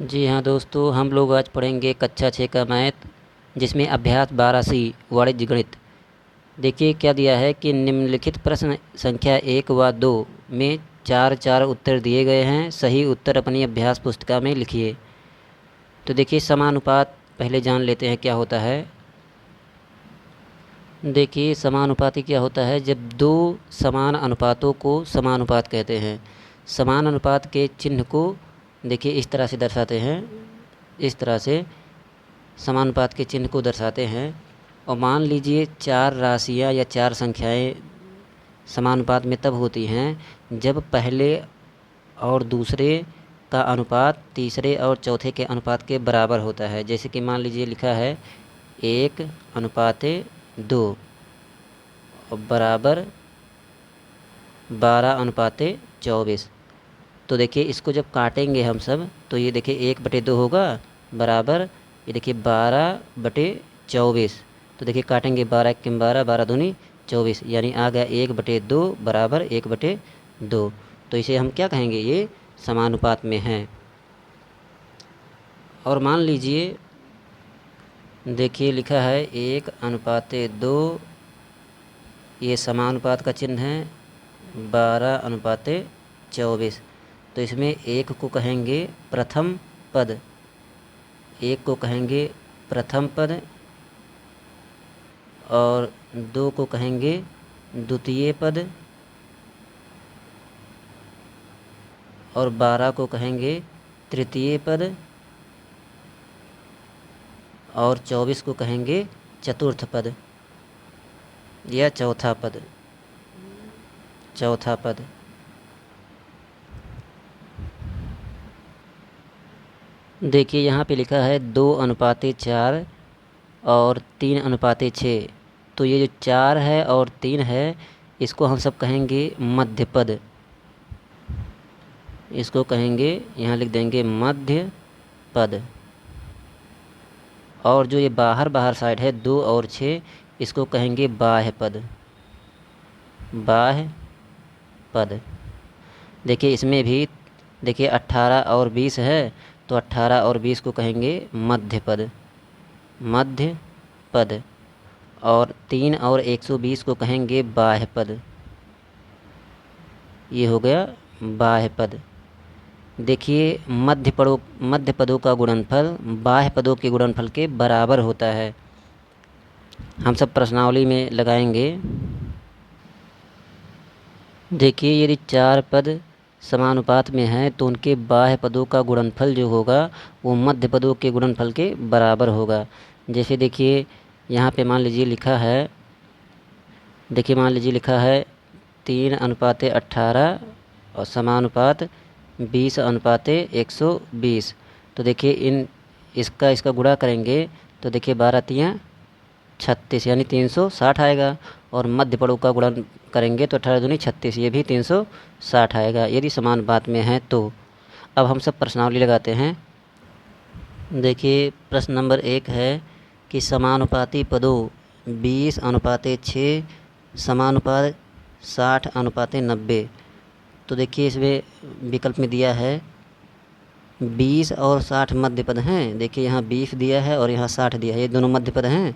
जी हाँ दोस्तों, हम लोग आज पढ़ेंगे कक्षा 6 का मैथ, जिसमें अभ्यास 12C वाणिज्य गणित। देखिए क्या दिया है कि निम्नलिखित प्रश्न संख्या 1 व 2 में चार चार उत्तर दिए गए हैं। सही उत्तर अपनी अभ्यास पुस्तिका में लिखिए। तो देखिए समानुपात पहले जान लेते हैं क्या होता है। देखिए समानुपाती क्या होता है, जब दो समान अनुपातों को समानुपात कहते हैं। समान अनुपात के चिन्ह को देखिए इस तरह से दर्शाते हैं, इस तरह से समानुपात के चिन्ह को दर्शाते हैं। और मान लीजिए चार राशियां या चार संख्याएं समानुपात में तब होती हैं जब पहले और दूसरे का अनुपात तीसरे और चौथे के अनुपात के बराबर होता है। जैसे कि मान लीजिए लिखा है 1:2 और बराबर 12:24। तो देखिए इसको जब काटेंगे हम सब तो ये देखिए 1/2 होगा बराबर, ये देखिए 12/24। तो देखिए काटेंगे 12 के 12, 12 दूनी 24, यानी आ गया 1/2 बराबर 1/2। तो इसे हम क्या कहेंगे, ये समानुपात में है। और मान लीजिए देखिए लिखा है 1:2, ये समानुपात का चिन्ह है 12:24। तो इसमें एक को कहेंगे प्रथम पद, एक को कहेंगे प्रथम पद, और दो को कहेंगे द्वितीय पद, और 12 को कहेंगे तृतीय पद, और 24 को कहेंगे चतुर्थ पद या चौथा पद, चौथा पद। देखिए यहाँ पे लिखा है 2:4 और 3:6। तो ये जो 4 है और 3 है इसको हम सब कहेंगे मध्य पद, इसको कहेंगे, यहाँ लिख देंगे मध्य पद। और जो ये बाहर बाहर साइड है 2 और 6, इसको कहेंगे बाह्य पद, बाह्य पद। देखिए इसमें भी देखिए 18 और 20 है, तो 18 और 20 को कहेंगे मध्य पद, मध्य पद। और 3 और 120 को कहेंगे बाह्य पद, ये हो गया बाह्य पद। देखिए मध्य पदों का गुणनफल बाह्य पदों के गुणनफल के बराबर होता है। हम सब प्रश्नावली में लगाएंगे। देखिए यदि चार पद समानुपात में हैं तो उनके बाह्य पदों का गुणनफल जो होगा वो मध्य पदों के गुणनफल के बराबर होगा। जैसे देखिए यहाँ पे मान लीजिए लिखा है, देखिए मान लीजिए लिखा है 3:18 और समानुपात 20:120। तो देखिए इसका गुणा करेंगे तो देखिए 12×3=36, यानी 360 आएगा। और मध्य पदों का गुणन करेंगे तो 18×2=36, ये भी 360 आएगा यदि समान बात में है तो। अब हम सब प्रश्नावली लगाते हैं। देखिए प्रश्न नंबर 1 है कि समानुपाती पदों 20:6 समानुपात 60:90। तो देखिए इसमें विकल्प में दिया है 20 और 60 मध्य पद हैं। देखिए यहाँ 20 दिया है और यहाँ 60 दिया है, ये दोनों मध्य पद हैं,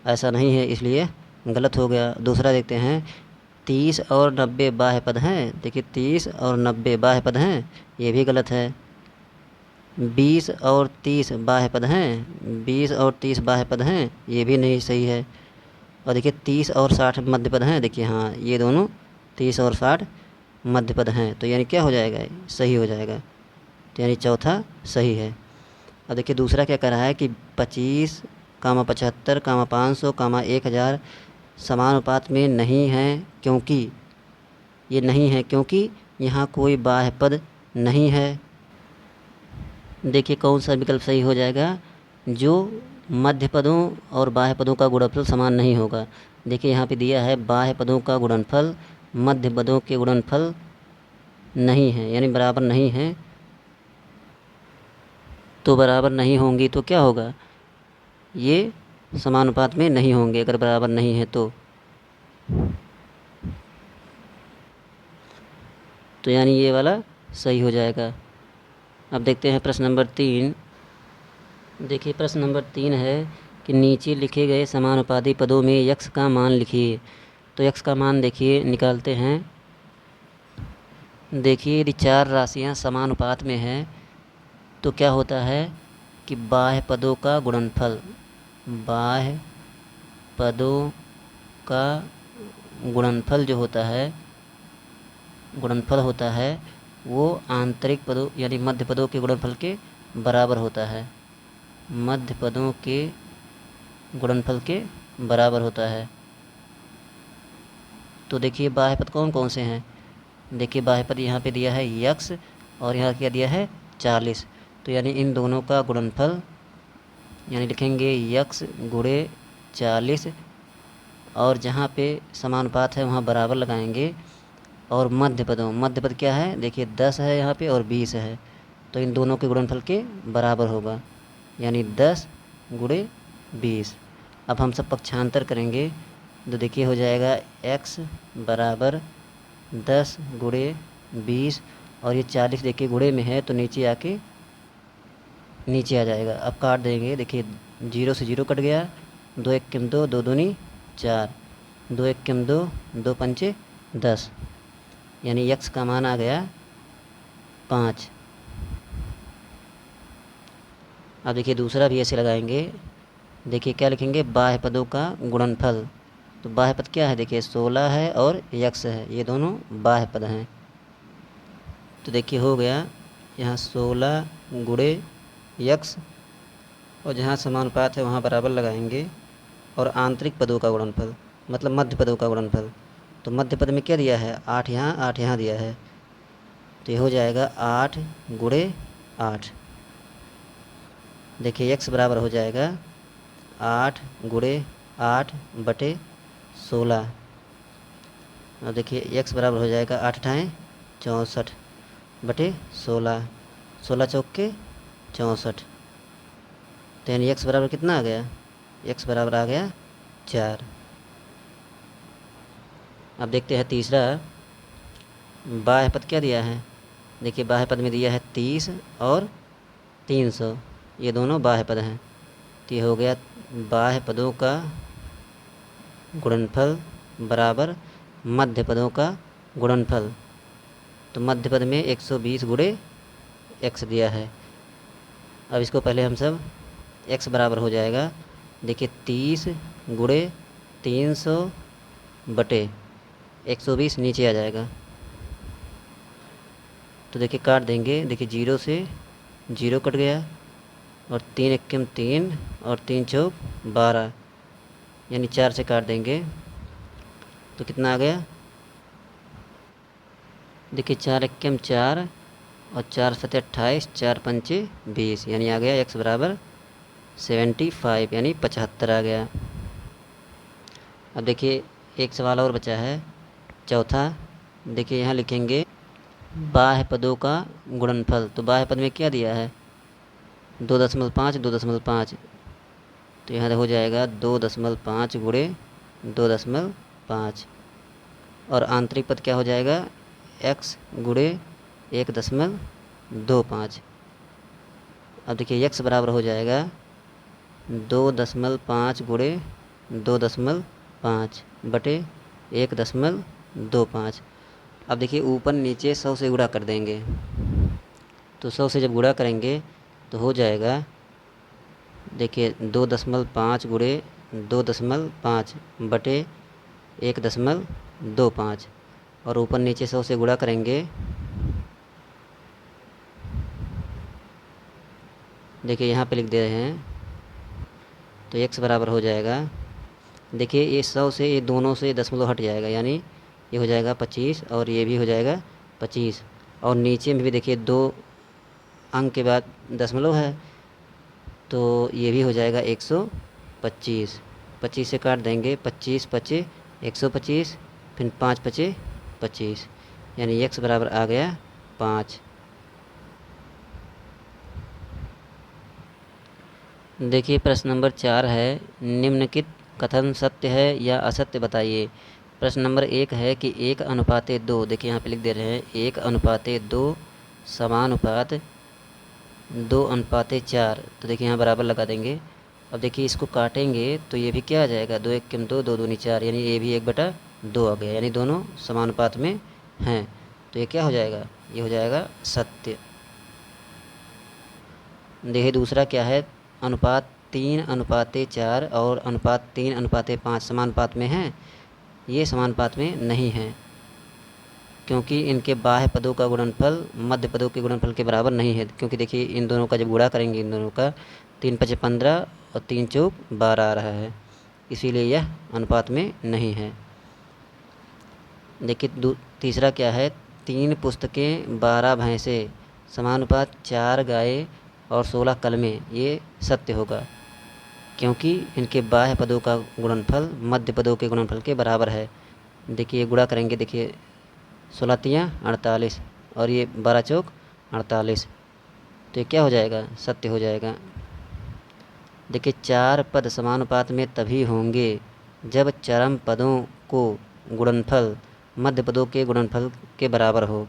ऐसा नहीं है, इसलिए गलत हो गया। दूसरा देखते हैं 30 और 90 बाह्य पद हैं। देखिए 30 और 90 बाह्य पद हैं, ये भी गलत है। 20 और 30 बाह्य पद हैं, 20 और 30 बाह्य पद हैं, ये भी नहीं सही है। और देखिए 30 और 60 मध्य पद हैं। देखिए हाँ, ये दोनों 30 और 60 मध्य पद हैं, तो यानी क्या हो जाएगा, सही हो जाएगा, तो यानी चौथा सही है। अब देखिए दूसरा क्या कह रहा है कि 25, 75, 500, 1000 समानुपात में नहीं हैं, क्योंकि ये नहीं है क्योंकि यहाँ कोई बाह्य पद नहीं है। देखिए कौन सा विकल्प सही हो जाएगा, जो मध्य पदों और बाह्य पदों का गुणनफल समान नहीं होगा। देखिए यहाँ पे दिया है बाह्य पदों का गुणनफल मध्य पदों के गुणनफल नहीं है, यानी बराबर नहीं है। तो बराबर नहीं होंगी तो क्या होगा, ये समानुपात में नहीं होंगे अगर बराबर नहीं है तो यानी ये वाला सही हो जाएगा। अब देखते हैं प्रश्न नंबर 3। देखिए प्रश्न नंबर 3 है कि नीचे लिखे गए समानुपाती पदों में यक्स का मान लिखिए। तो यक्स का मान देखिए निकालते हैं। देखिए यदि 4 राशियां समानुपात में हैं तो क्या होता है कि बाह्य पदों का गुणनफल, बाह्य पदों का गुणनफल जो होता है, गुणनफल होता है वो आंतरिक पदों यानी मध्य पदों के गुणनफल के बराबर होता है, मध्य पदों के गुणनफल के बराबर होता है। तो देखिए बाह्य पद कौन कौन से हैं। देखिए बाह्य पद यहाँ पे दिया है यक्स और यहाँ क्या दिया है 40। तो यानी इन दोनों का गुणनफल यानी लिखेंगे यक्स गुणे 40 और जहाँ पे समानुपात है वहाँ बराबर लगाएंगे। और मध्य पद क्या है, देखिए 10 है यहाँ पे और 20 है, तो इन दोनों के गुणनफल के बराबर होगा यानी 10 गुणे 20। अब हम सब पक्षांतर करेंगे तो देखिए हो जाएगा x बराबर 10 गुणे 20 और ये 40 देखिए गुणे में है तो नीचे आके नीचे आ जाएगा। अब काट देंगे, देखिए 0 से 0 कट गया, 2 एक किम 2, 2 दूनी 4, 2 एक किम 2, 2 पंचे 10 यानी यक्स का मान आ गया 5। अब देखिए दूसरा भी ऐसे लगाएंगे। देखिए क्या लिखेंगे, बाह्य पदों का गुणनफल। तो बाह्य पद क्या है, देखिए 16 है और यक्स है, ये दोनों बाह्य पद हैं। तो देखिए हो गया यहाँ 16 गुणे यक्स और जहाँ समानुपात है वहाँ बराबर लगाएंगे और आंतरिक पदों का गुणनफल मतलब मध्य पदों का गुणनफल। तो मध्य पद में क्या दिया है, 8 यहाँ 8 यहाँ दिया है, तो ये हो जाएगा 8 गुणे 8। देखिए यक्स बराबर हो जाएगा 8 गुणे 8 बटे 16। और देखिए यक्स बराबर हो जाएगा 8 × 64 बटे 16, 16 चौके 64। तो यानी यक्स बराबर कितना आ गया, यक्स बराबर आ गया 4। अब देखते हैं तीसरा, बाह्य पद क्या दिया है। देखिए बाह्य पद में दिया है 30 और 300, ये दोनों बाह्य पद हैं। तो ये हो गया बाह्य पदों का गुणनफल बराबर मध्य पदों का गुणनफल। तो मध्य पद में 120 गुणे x दिया है। अब इसको पहले हम सब x बराबर हो जाएगा, देखिए 30 गुणे 300 बटे 120 नीचे आ जाएगा। तो देखिए काट देंगे, देखिए 0 से 0 कट गया और 3 एक्कम 3 और 3 चौक 12 यानी 4 से काट देंगे तो कितना आ गया, देखिए 4 एक्कम 4 और 4 सत्ते 28, 4 पंचे 20 यानी आ गया x बराबर 75 यानी 75 आ गया। अब देखिए एक सवाल और बचा है चौथा। देखिए यहाँ लिखेंगे बाह्य पदों का गुणनफल। तो बाह्य पद में क्या दिया है 2.5 2.5, तो यहाँ हो जाएगा 2.5 गुणे 2.5 और आंतरिक पद क्या हो जाएगा x गुणे 1.25। अब देखिए x बराबर हो जाएगा 2.5 गुणे 2.5 बटे 1.25। अब देखिए ऊपर नीचे 100 से गुणा कर देंगे, तो 100 से जब गुणा करेंगे तो हो जाएगा, देखिए 2.5 गुणे 2.5 बटे 1.25 और ऊपर नीचे 100 से गुणा करेंगे, देखिए यहाँ पे लिख दे रहे हैं तो x बराबर हो जाएगा, देखिए ये 100 से ये दोनों से दशमलव हट जाएगा यानी ये हो जाएगा 25 और ये भी हो जाएगा 25 और नीचे में भी देखिए 2 अंक के बाद दशमलव है तो ये भी हो जाएगा 125। 25 से काट देंगे, 25 पचे 125 फिर 5 पचे 25 यानी x बराबर आ गया 5। देखिए प्रश्न नंबर 4 है, निम्नलिखित कथन सत्य है या असत्य बताइए। प्रश्न नंबर 1 है कि 1:2, देखिए यहाँ पे लिख दे रहे हैं 1:2 समानुपात 2:4। तो देखिए यहाँ बराबर लगा देंगे। अब देखिए इसको काटेंगे तो ये भी क्या आ जाएगा, 2 1 2, 2 2 4, यानी ये भी 1/2 आ गया, यानी दोनों समानुपात में हैं। तो ये क्या हो जाएगा, ये हो जाएगा सत्य। देखिए दूसरा क्या है, अनुपात 3:4 और अनुपात 3:5 समानुपात में हैं। ये समानुपात में नहीं हैं क्योंकि इनके बाह्य पदों का गुणनफल मध्य पदों के गुणनफल के बराबर नहीं है। क्योंकि देखिए इन दोनों का जब गुणा करेंगे, इन दोनों का 3×5 = 15 और 3×4 = 12 आ रहा है, इसीलिए यह अनुपात में नहीं है। देखिए तीसरा क्या है, 3 पुस्तकें 12 भैंसें समानुपात 4 गायें और 16 कलमें, ये सत्य होगा क्योंकि इनके बाह्य पदों का गुणनफल मध्य पदों के गुणनफल के बराबर है। देखिए गुणा करेंगे, देखिए 16×3 = 48 और ये 12×4 = 48, तो ये क्या हो जाएगा, सत्य हो जाएगा। देखिए 4 पद समानुपात में तभी होंगे जब चरम पदों को गुणनफल मध्य पदों के गुणनफल के बराबर हो।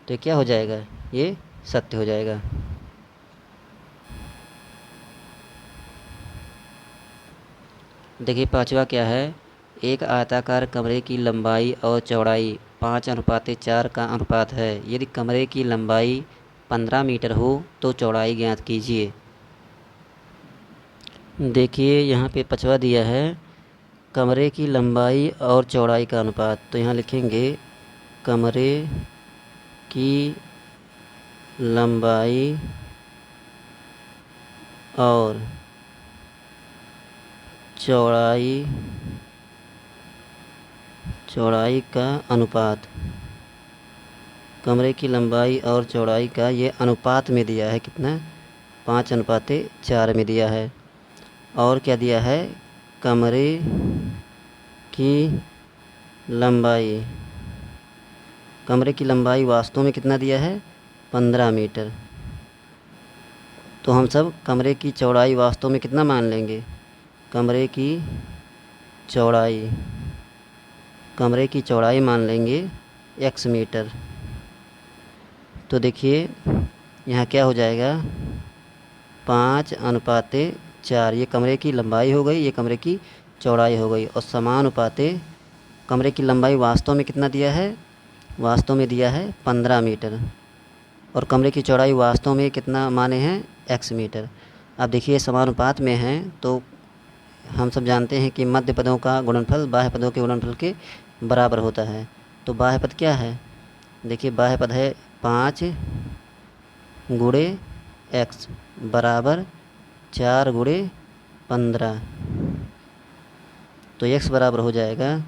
तो ये क्या हो जाएगा, ये सत्य हो जाएगा। देखिए पांचवा क्या है, एक आयताकार कमरे की लंबाई और चौड़ाई 5:4 का अनुपात है। यदि कमरे की लंबाई 15 मीटर हो तो चौड़ाई ज्ञात कीजिए। देखिए यहाँ पे पांचवा दिया है, कमरे की लंबाई और चौड़ाई का अनुपात। तो यहाँ लिखेंगे कमरे की लंबाई और चौड़ाई का अनुपात। कमरे की लंबाई और चौड़ाई का ये अनुपात में दिया है, कितना, 5:4 में दिया है। और क्या दिया है, कमरे की लंबाई, कमरे की लंबाई वास्तव में कितना दिया है, 15 मीटर। तो हम सब कमरे की चौड़ाई वास्तव में कितना मान लेंगे, कमरे की चौड़ाई मान लेंगे x मीटर। तो देखिए यहाँ क्या हो जाएगा, 5:4, ये कमरे की लंबाई हो गई, ये कमरे की चौड़ाई हो गई, और समानुपाते कमरे की लंबाई वास्तव में कितना दिया है, वास्तव में दिया है 15 मीटर, और कमरे की चौड़ाई वास्तव में कितना माने हैं, x मीटर। अब देखिए समानुपात में हैं तो हम सब जानते हैं कि मध्य पदों का गुणनफल बाह्य पदों के गुणनफल के बराबर होता है। तो बाह्य पद क्या है, देखिए बाह्य पद है 5×x बराबर 4×15। तो x बराबर हो जाएगा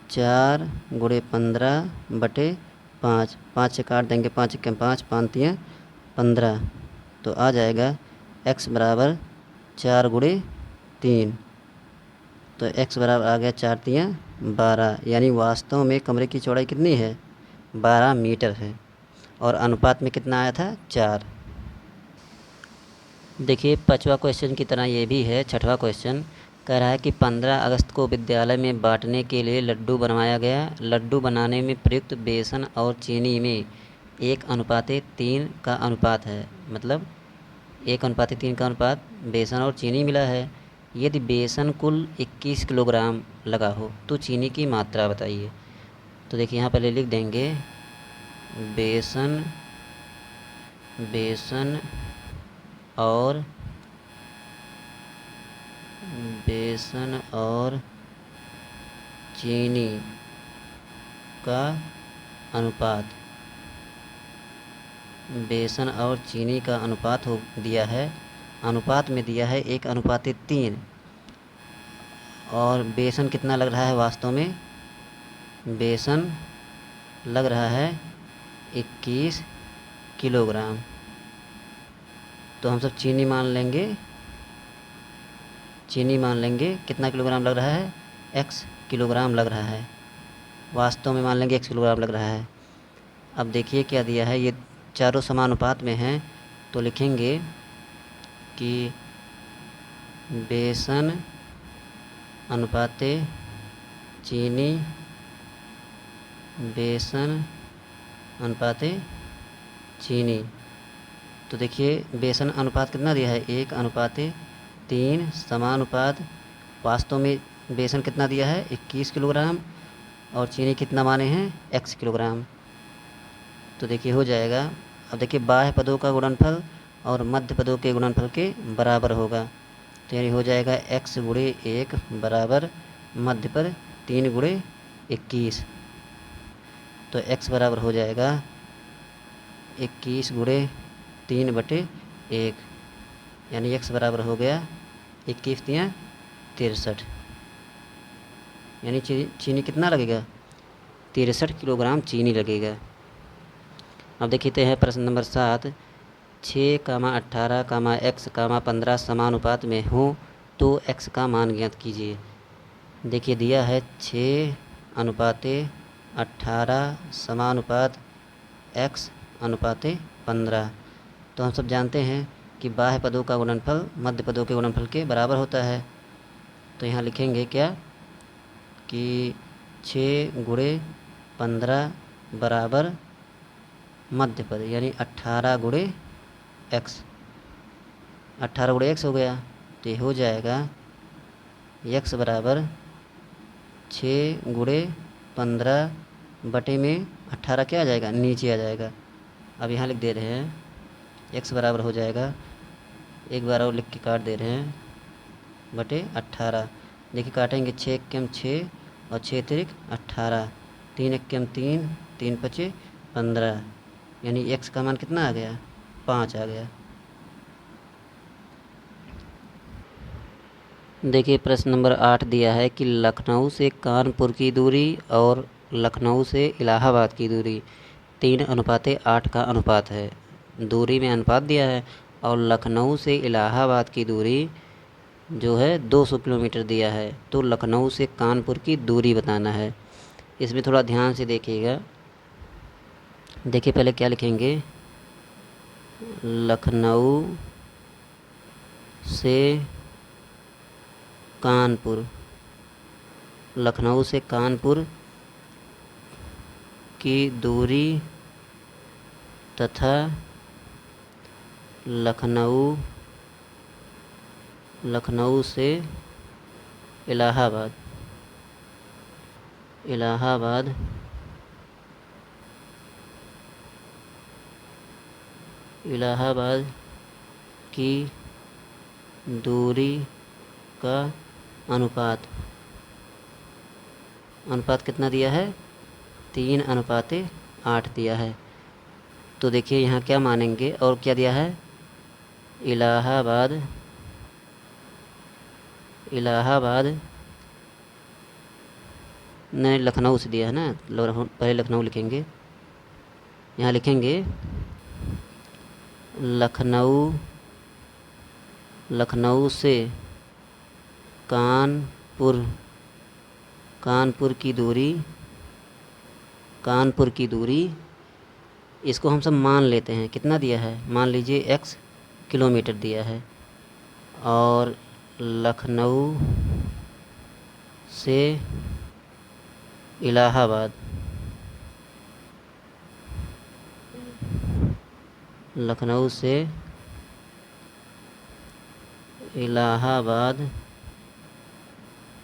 4×15/5, 5 से काट देंगे, 5×1 = 5, 5×3 = 15। तो आ जाएगा x बराबर 4×3। तो x बराबर आ गया 4×3 = 12, यानी वास्तव में कमरे की चौड़ाई कितनी है, 12 मीटर है, और अनुपात में कितना आया था, 4। देखिए पाँचवा क्वेश्चन की तरह ये भी है। छठवां क्वेश्चन कह रहा है कि 15 अगस्त को विद्यालय में बांटने के लिए लड्डू बनवाया गया। लड्डू बनाने में प्रयुक्त बेसन और चीनी में 1:3 का अनुपात है, मतलब 1:3 का अनुपात बेसन और चीनी मिला है। यदि बेसन कुल 21 किलोग्राम लगा हो तो चीनी की मात्रा बताइए। तो देखिए यहाँ पहले लिख देंगे बेसन और चीनी का अनुपात, बेसन और चीनी का अनुपात हो दिया है, अनुपात में दिया है 1:3, और बेसन कितना लग रहा है, वास्तव में बेसन लग रहा है 21 किलोग्राम। तो हम सब चीनी मान लेंगे कितना किलोग्राम लग रहा है, x किलोग्राम लग रहा है, वास्तव में मान लेंगे x किलोग्राम लग रहा है। अब देखिए क्या दिया है, ये चारों समानुपात में हैं, तो लिखेंगे कि बेसन अनुपाते चीनी, बेसन अनुपाते चीनी। तो देखिए बेसन अनुपात कितना दिया है, 1:3 समानुपात। वास्तव में बेसन कितना दिया है, 21 किलोग्राम, और चीनी कितना माने हैं, x किलोग्राम। तो देखिए हो जाएगा। अब देखिए बाह्य पदों का गुणनफल और मध्य पदों के गुणनफल के बराबर होगा। तो यानी हो जाएगा x गुणे 1 बराबर मध्य पद 3 गुणे 21। तो x बराबर हो जाएगा 21 गुणे 3/1, यानी x बराबर हो गया 21×3 = 63। यानी चीनी कितना लगेगा, 63 किलोग्राम चीनी लगेगा। अब देखते हैं प्रश्न नंबर 7। 6, 18, x, 15 समानुपात में हो तो x का मान ज्ञात कीजिए। देखिए दिया है 6:18 समानुपात x अनुपात 15। तो हम सब जानते हैं कि बाह्य पदों का गुणनफल मध्य पदों के गुणनफल के बराबर होता है। तो यहाँ लिखेंगे क्या कि 6 गुणे 15 बराबर मध्य पद, यानी 18 गुणे x। 18 गुणे x हो गया, तो ये हो जाएगा x बराबर 6 गुणे 15 बटे में 18 क्या आ जाएगा, नीचे आ जाएगा। अब यहाँ लिख दे रहे हैं x बराबर हो जाएगा, एक बार और लिख के काट दे रहे हैं, बटे 18। देखिए काटेंगे 6 एकम 6 और 6 तिरिक 18, 3 एकम 3, 3 पचे 15, यानी x का मान कितना आ गया, 5 आ गया। देखिए प्रश्न नंबर 8 दिया है कि लखनऊ से कानपुर की दूरी और लखनऊ से इलाहाबाद की दूरी 3:8 का अनुपात है। दूरी में अनुपात दिया है और लखनऊ से इलाहाबाद की दूरी जो है 200 किलोमीटर दिया है। तो लखनऊ से कानपुर की दूरी बताना है। इसमें थोड़ा ध्यान से देखिएगा। देखिए पहले क्या लिखेंगे, लखनऊ से कानपुर, लखनऊ से कानपुर की दूरी तथा लखनऊ से इलाहाबाद की दूरी का अनुपात कितना दिया है, 3:8 दिया है। तो देखिए यहाँ क्या मानेंगे और क्या दिया है, इलाहाबाद नहीं, लखनऊ से दिया है ना, पहले लखनऊ लिखेंगे। यहाँ लिखेंगे लखनऊ से कानपुर की दूरी, इसको हम सब मान लेते हैं, कितना दिया है, मान लीजिए x किलोमीटर दिया है। और लखनऊ से इलाहाबाद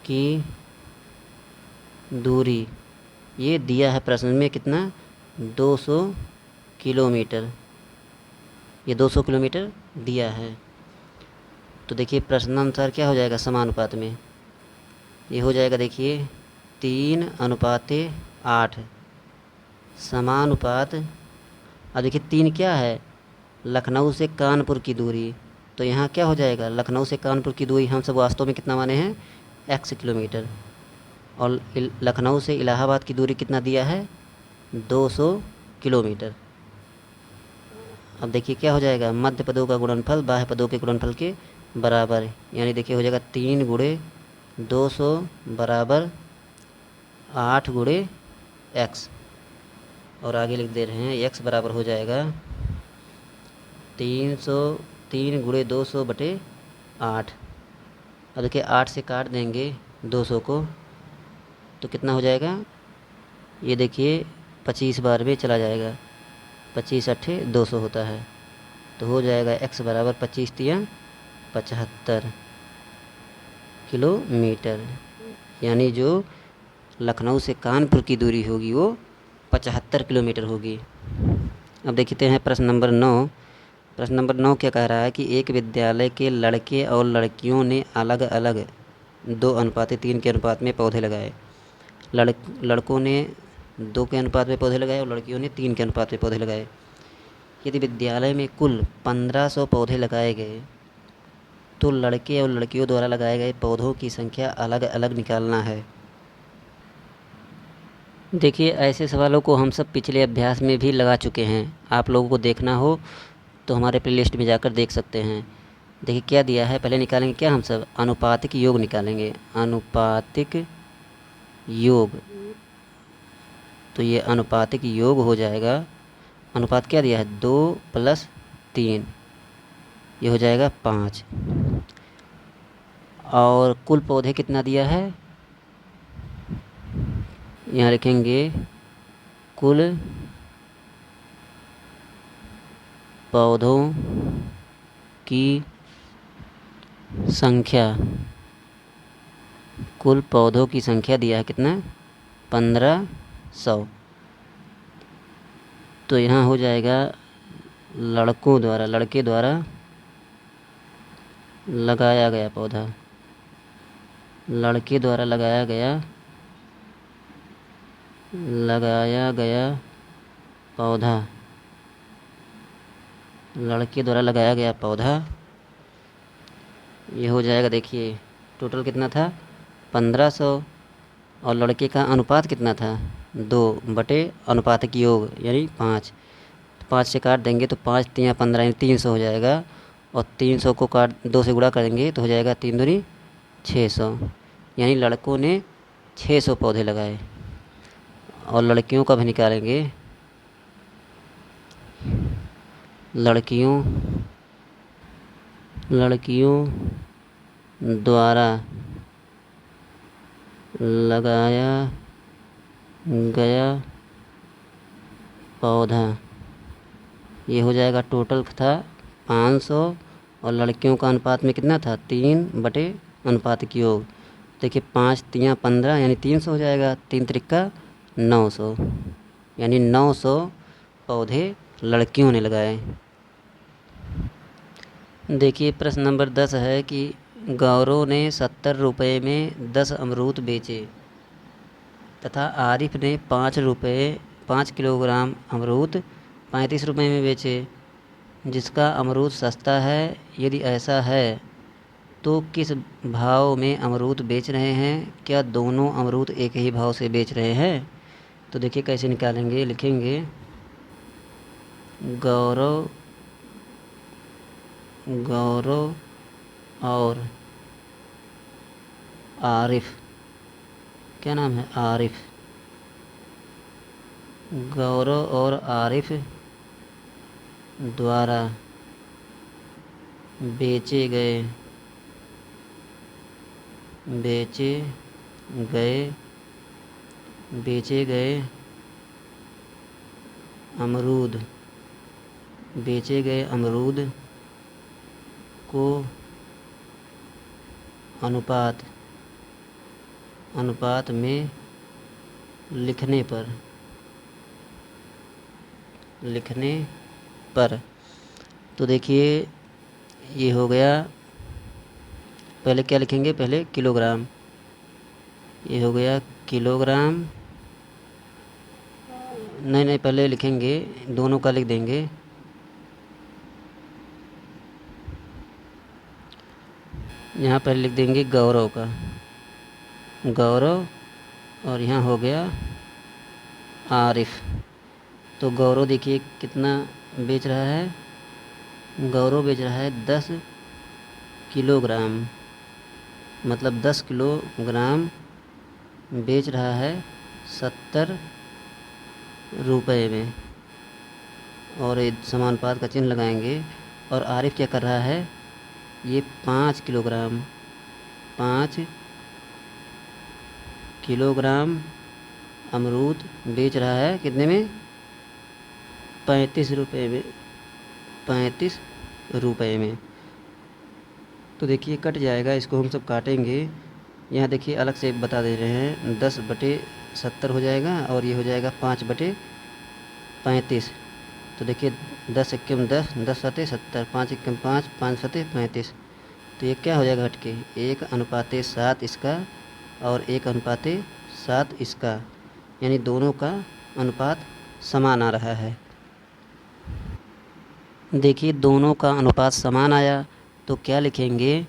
की दूरी, ये दिया है प्रश्न में कितना, 200 किलोमीटर। ये 200 किलोमीटर दिया है। तो देखिए प्रश्नानुसार क्या हो जाएगा, समानुपात में ये हो जाएगा, देखिए 3:8 समानुपात। अब देखिए 3 क्या है, लखनऊ से कानपुर की दूरी। तो यहाँ क्या हो जाएगा, लखनऊ से कानपुर की दूरी हम सब वास्तव में कितना माने हैं, x किलोमीटर। और लखनऊ से इलाहाबाद की दूरी कितना दिया है, 200 किलोमीटर। अब देखिए क्या हो जाएगा, मध्य पदों का गुणनफल बाह्य पदों के गुणनफल के बराबर, यानी देखिए हो जाएगा 3 गुणे 200 बराबर 8 गुणे x। और आगे लिख दे रहे हैं x बराबर हो जाएगा 3 गुणे 200 बटे 8। अब देखिए 8 से काट देंगे 200 को, तो कितना हो जाएगा, ये देखिए 25 बार में चला जाएगा, 25 8 200 होता है। तो हो जाएगा x बराबर 25 तिया 75 किलोमीटर, यानी जो लखनऊ से कानपुर की दूरी होगी वो 75 किलोमीटर होगी। अब देखते हैं प्रश्न नंबर 9। प्रश्न नंबर 9 क्या कह रहा है कि एक विद्यालय के लड़के और लड़कियों ने अलग अलग 2:3 के अनुपात में पौधे लगाए। लड़कों ने 2 के अनुपात में पौधे लगाए और लड़कियों ने 3 के अनुपात में पौधे लगाए। यदि विद्यालय में कुल 1500 पौधे लगाए गए तो लड़के और लड़कियों द्वारा लगाए गए पौधों की संख्या अलग अलग निकालना है। देखिए, ऐसे सवालों को हम सब पिछले अभ्यास में भी लगा चुके हैं। आप लोगों को देखना हो तो हमारे प्लेलिस्ट में जाकर देख सकते हैं। देखिए क्या दिया है, पहले निकालेंगे क्या हम सब, अनुपातिक योग निकालेंगे। अनुपातिक योग, तो ये अनुपातिक योग हो जाएगा, अनुपात क्या दिया है 2 + 3, ये हो जाएगा 5। और कुल पौधे कितना दिया है, यहाँ लिखेंगे कुल पौधों की संख्या, कुल पौधों की संख्या दिया है कितना 1500। तो यहाँ हो जाएगा लड़के द्वारा लगाया गया पौधा, लड़के द्वारा लगाया गया पौधा, लड़के द्वारा लगाया गया पौधा, ये हो जाएगा। देखिए टोटल कितना था 1500 और लड़के का अनुपात कितना था 2 बटे अनुपातिक योग यानी 5। 5 से काट देंगे तो 5 तिया 15 यानी 300 हो जाएगा, और 300 को काट 2 से गुणा करेंगे तो हो जाएगा 3 दूनी 600, यानी लड़कों ने 600 पौधे लगाए। और लड़कियों का भी निकालेंगे, लड़कियों द्वारा लगाया गया पौधा, ये हो जाएगा टोटल था 500 और लड़कियों का अनुपात में कितना था 3 बटे अनुपातिक योग। देखिए 5 तिया 15 यानी 300 हो जाएगा, 3 त्रिका 900, यानी 900 पौधे लड़कियों ने लगाए। देखिए प्रश्न नंबर 10 है कि गौरव ने 70 रुपये में 10 अमरूद बेचे तथा आरिफ ने 5 किलोग्राम अमरूद 35 रुपये में बेचे, जिसका अमरूद सस्ता है। यदि ऐसा है तो किस भाव में अमरूद बेच रहे हैं, क्या दोनों अमरूद एक ही भाव से बेच रहे हैं। तो देखिए कैसे निकालेंगे, लिखेंगे गौरव और आरिफ, क्या नाम है आरिफ, गौरव और आरिफ द्वारा बेचे गए अमरूद को अनुपात में लिखने पर तो देखिए ये हो गया। पहले क्या लिखेंगे, पहले किलोग्राम, ये हो गया किलोग्राम, नहीं पहले लिखेंगे दोनों का लिख देंगे, यहाँ पर लिख देंगे गौरव का, गौरव, और यहाँ हो गया आरिफ। तो गौरव देखिए कितना बेच रहा है, गौरव बेच रहा है 10 किलोग्राम, मतलब 10 किलोग्राम बेच रहा है 70 रुपये में, और ये समानुपात का चिन्ह लगाएंगे। और आरिफ क्या कर रहा है, ये 5 किलोग्राम अमरूद बेच रहा है कितने में 35 रुपये में, 35 रुपये में। तो देखिए कट जाएगा, इसको हम सब काटेंगे। यहाँ देखिए अलग से बता दे रहे हैं, 10/70 हो जाएगा और ये हो जाएगा 5/35। तो देखिए 10 एकम 10, 10 सते 70, 5 एकम 5, 5 सते 35। तो ये क्या हो जाएगा हट के 1:7 इसका और 1:7 इसका, यानी दोनों का अनुपात समान आ रहा है। देखिए दोनों का अनुपात समान आया तो क्या लिखेंगे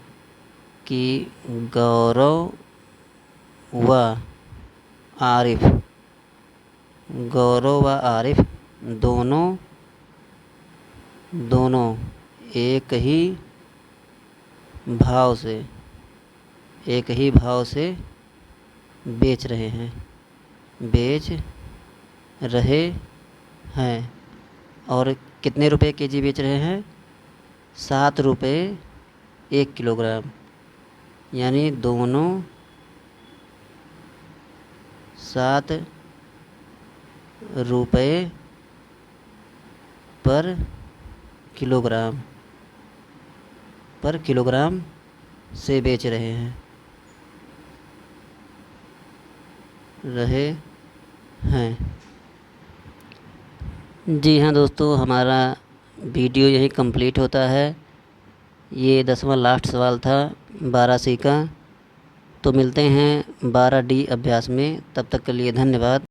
कि गौरव व आरिफ, गौरव व आरिफ दोनों एक ही भाव से बेच रहे हैं। और कितने रुपए केजी बेच रहे हैं? 7 रुपये 1 किलोग्राम, यानी दोनों 7 रुपये पर किलोग्राम से बेच रहे हैं। जी हाँ दोस्तों, हमारा वीडियो यही कंप्लीट होता है। ये 10वां लास्ट सवाल था 12C का। तो मिलते हैं 12D अभ्यास में, तब तक के लिए धन्यवाद।